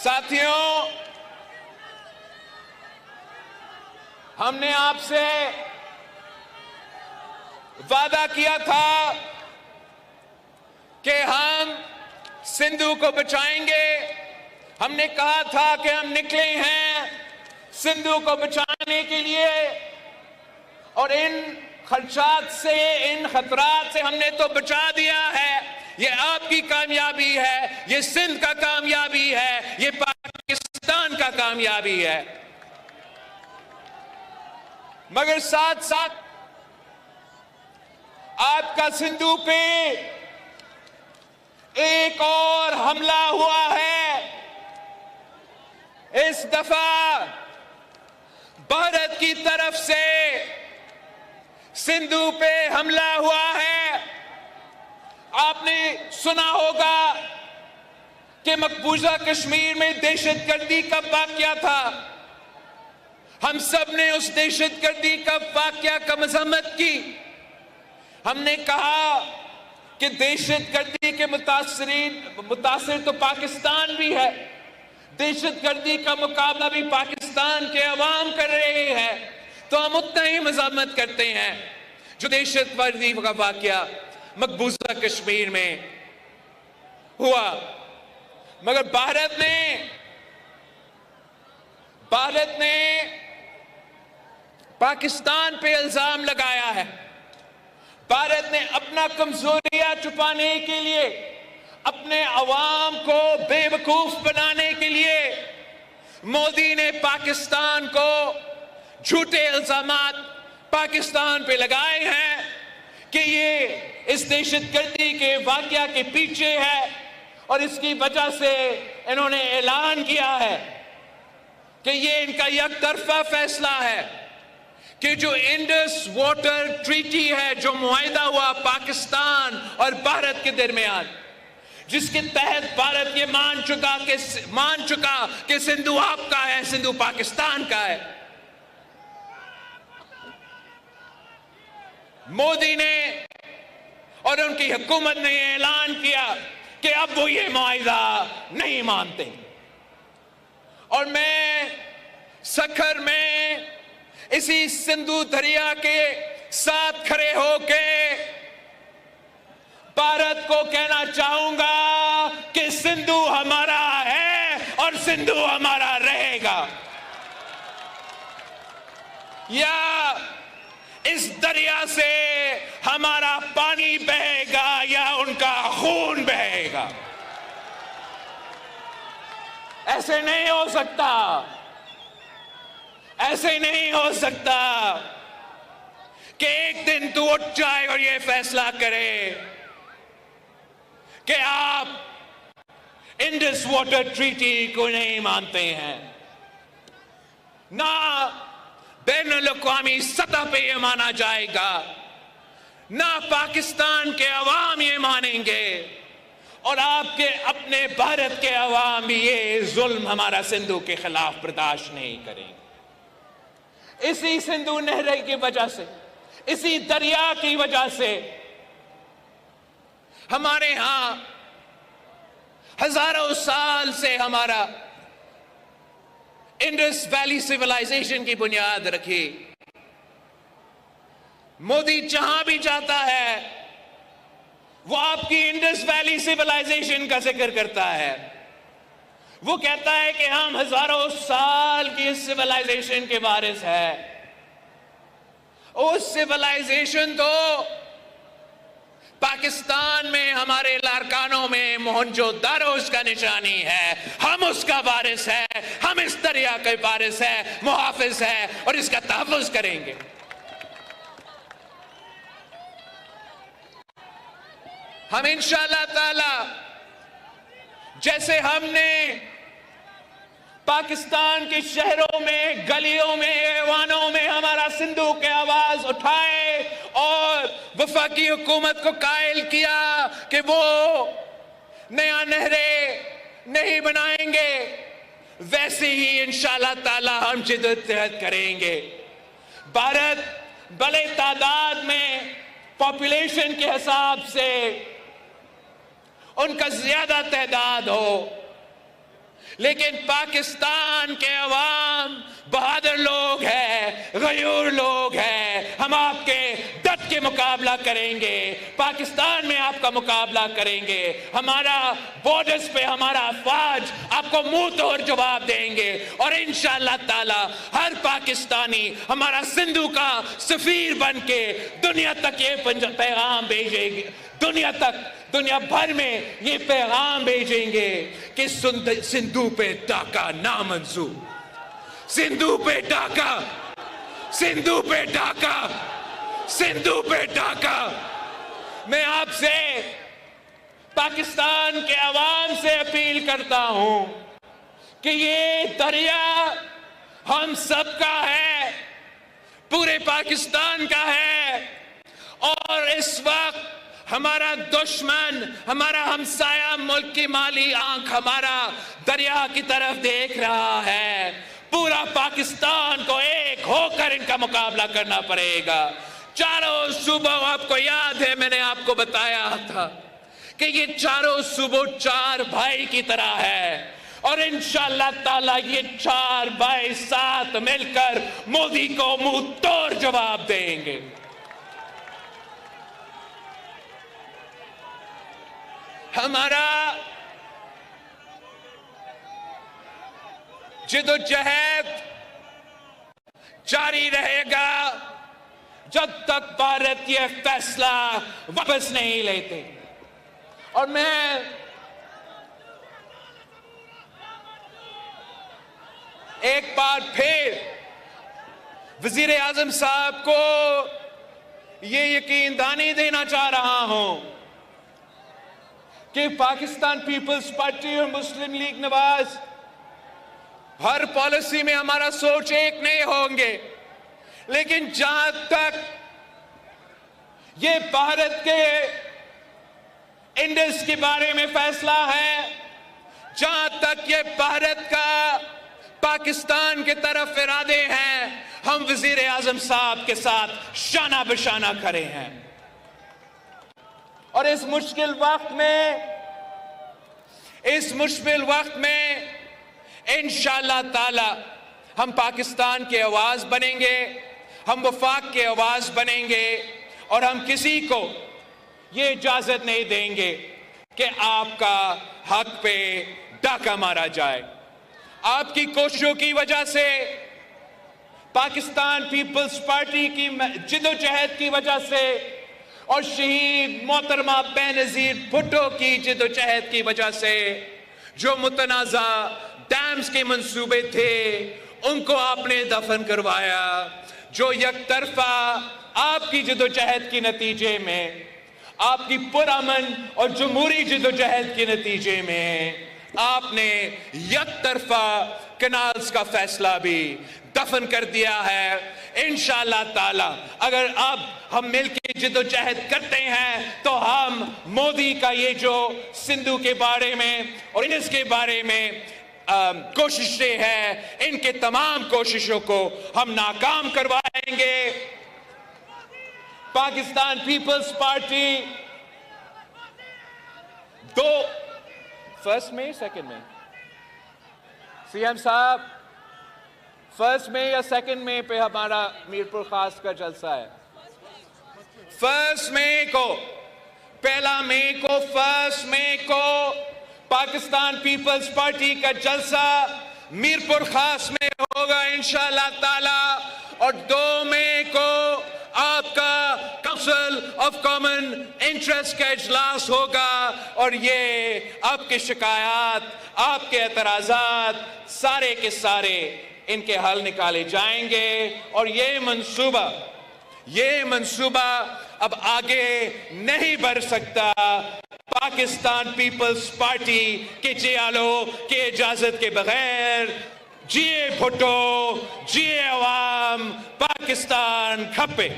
साथियों, हमने आपसे वादा किया था कि हम सिंधु को बचाएंगे। हमने कहा था कि हम निकले हैं सिंधु को बचाने के लिए, और इन खदशात से, इन खतरात से हमने तो बचा दिया है। ये आपकी कामयाबी है, ये सिंध का कामयाबी है, ये पाकिस्तान का कामयाबी है। मगर साथ साथ आपका सिंधु पे एक और हमला हुआ है। इस दफा भारत की तरफ से सिंधु पे हमला हुआ है। आपने सुना होगा कि मकबूजा कश्मीर में दहशतगर्दी का वाकया था। हम सब ने उस दहशतगर्दी का वाकया का मजम्मत की। हमने कहा कि दहशतगर्दी के मुतासिर तो पाकिस्तान भी है, दहशतगर्दी का मुकाबला भी पाकिस्तान के अवाम कर रहे हैं, तो हम उतना ही मजम्मत करते हैं जो दहशतगर्दी का वाकया मकबूजा कश्मीर में हुआ। मगर भारत ने पाकिस्तान पे इल्जाम लगाया है। भारत ने अपना कमजोरियां छुपाने के लिए, अपने अवाम को बेवकूफ बनाने के लिए मोदी ने पाकिस्तान को झूठे इल्जामात पाकिस्तान पे लगाए हैं कि ये इस दहशतगर्दी के वाकया के पीछे है, और इसकी वजह से इन्होंने ऐलान किया है कि ये इनका एकतरफा फैसला है कि जो इंडस वाटर ट्रीटी है, जो मुआहिदा हुआ पाकिस्तान और भारत के दरमियान, जिसके तहत भारत ये मान चुका कि सिंधु आपका है, सिंधु पाकिस्तान का है। मोदी ने और उनकी हुकूमत ने ऐलान किया कि अब वो ये मुआहिदा नहीं मानते। और मैं सखर में इसी सिंधु दरिया के साथ खड़े होके भारत को कहना चाहूंगा कि सिंधु हमारा है और सिंधु हमारा रहेगा। या इस दरिया से हमारा पानी बहेगा या उनका खून बहेगा। ऐसे नहीं हो सकता, ऐसे नहीं हो सकता कि एक दिन तू उठ जाए और ये फैसला करे कि आप इंडस वाटर ट्रीटी को नहीं मानते हैं। ना बैनुल-अक़वामी सतह पे ये माना जाएगा, ना पाकिस्तान के अवाम ये मानेंगे, और आपके अपने भारत के अवाम भी ये जुल्म हमारा सिंधु के खिलाफ बर्दाश्त नहीं करेंगे। इसी सिंधु नहर की वजह से, इसी दरिया की वजह से हमारे यहां हजारों साल से हमारा इंडस वैली सिविलाइजेशन की बुनियाद रखी। मोदी जहां भी जाता है वो आपकी इंडस वैली सिविलाइजेशन का जिक्र करता है। वो कहता है कि हम हजारों साल की सिविलाइजेशन के वारिस है। उस सिविलाइजेशन तो पाकिस्तान में हमारे लारकानों में मोहनजोदारो उसका निशानी है। हम उसका वारिस है, हम इस दरिया के वारिस है, मुहाफिज है, और इसका तहफ़्फ़ुज़ करेंगे। हम इंशाअल्लाह ताला, जैसे हमने पाकिस्तान के शहरों में, गलियों में, ऐवानों में हमारा सिंधु के आवाज उठाए और वफाकी हुकूमत को कायल किया कि वो नया नहरें नहीं बनाएंगे, वैसे ही इंशाअल्लाह ताला हम जिद्दत करेंगे। भारत बड़े तादाद में पॉपुलेशन के हिसाब से उनका ज्यादा तादाद हो, लेकिन पाकिस्तान के अवाम बहादुर लोग हैं, गयूर लोग हैं। हम आपके डट के मुकाबला करेंगे, पाकिस्तान में आपका मुकाबला करेंगे। हमारा बॉर्डर्स पे हमारा अफवाज आपको मुंह तोड़ जवाब देंगे और इंशाअल्लाह ताला हर पाकिस्तानी हमारा सिंधु का सफीर बन के दुनिया तक ये पैगाम भेजेंगे, दुनिया भर में ये पैगाम भेजेंगे कि सिंधु पे डाका नामंजूर, सिंधु पे डाका, सिंधु पे डाका, सिंधु पे डाका। मैं आपसे पाकिस्तान के अवाम से अपील करता हूं कि ये दरिया हम सबका है, पूरे पाकिस्तान का है। और इस वक्त हमारा दुश्मन, हमारा हमसाया मुल्क की माली आंख हमारा दरिया की तरफ देख रहा है। पूरा पाकिस्तान को एक होकर इनका मुकाबला करना पड़ेगा। चारों सूबों, आपको याद है मैंने आपको बताया था कि ये चारों सूबों चार भाई की तरह है और इंशाअल्लाह ताला ये चार भाई साथ मिलकर मोदी को मुंह तोड़ जवाब देंगे। हमारा जिदोजहद जारी रहेगा जब तक भारत ये फैसला वापस नहीं लेते। और मैं एक बार फिर वजीर आजम साहब को ये यकीन दहानी देना चाह रहा हूं कि पाकिस्तान पीपल्स पार्टी और मुस्लिम लीग नवाज हर पॉलिसी में हमारा सोच एक नहीं होंगे, लेकिन जहां तक ये भारत के इंडस के बारे में फैसला है, जहां तक ये भारत का पाकिस्तान की तरफ इरादे हैं, हम वजीर आजम साहब के साथ शाना बशाना खड़े हैं। और इस मुश्किल वक्त में इंशाअल्लाह ताला हम पाकिस्तान के आवाज बनेंगे, हम वफाक के आवाज बनेंगे और हम किसी को ये इजाजत नहीं देंगे कि आपका हक पे डाका मारा जाए। आपकी कोशिशों की वजह से, पाकिस्तान पीपल्स पार्टी की जिदोजहद की वजह से और शहीद मोहतरमा बेनजीर भुट्टो की जिदोजहद की वजह से जो मुतनाज़ा डैम्स के मंसूबे थे उनको आपने दफन करवाया। जो यकतरफा आपकी जिदोजहद के नतीजे में, आपकी पुरअमन और जमहूरी जिदोजहद के नतीजे में आपने यकतरफा कनाल्स का फैसला भी दफन कर दिया है। इंशाअल्लाह ताला अगर अब हम मिलकर जिदोजहद करते हैं तो हम मोदी का ये जो सिंधु के बारे में और इंडस के बारे में कोशिशें हैं, इनके तमाम कोशिशों को हम नाकाम करवाएंगे। पाकिस्तान पीपल्स पार्टी फर्स्ट में सेकंड में सीएम साहब फर्स्ट में या सेकंड में पे हमारा मीरपुर खास का जलसा है? फर्स्ट मई को, पहला मई को, फर्स्ट मई को पाकिस्तान पीपल्स पार्टी का जलसा मीरपुर खास में होगा इंशाअल्लाह ताला। और 2 मई को आपका काउंसिल ऑफ कॉमन इंटरेस्ट का इजलास होगा और ये आपके शिकायत, आपके एतराजात सारे के सारे इनके हल निकाले जाएंगे। और ये मंसूबा अब आगे नहीं बढ़ सकता पाकिस्तान पीपल्स पार्टी के जियालों के इजाजत के बगैर। जिए भुट्टो, जिए अवाम, पाकिस्तान खप्पे।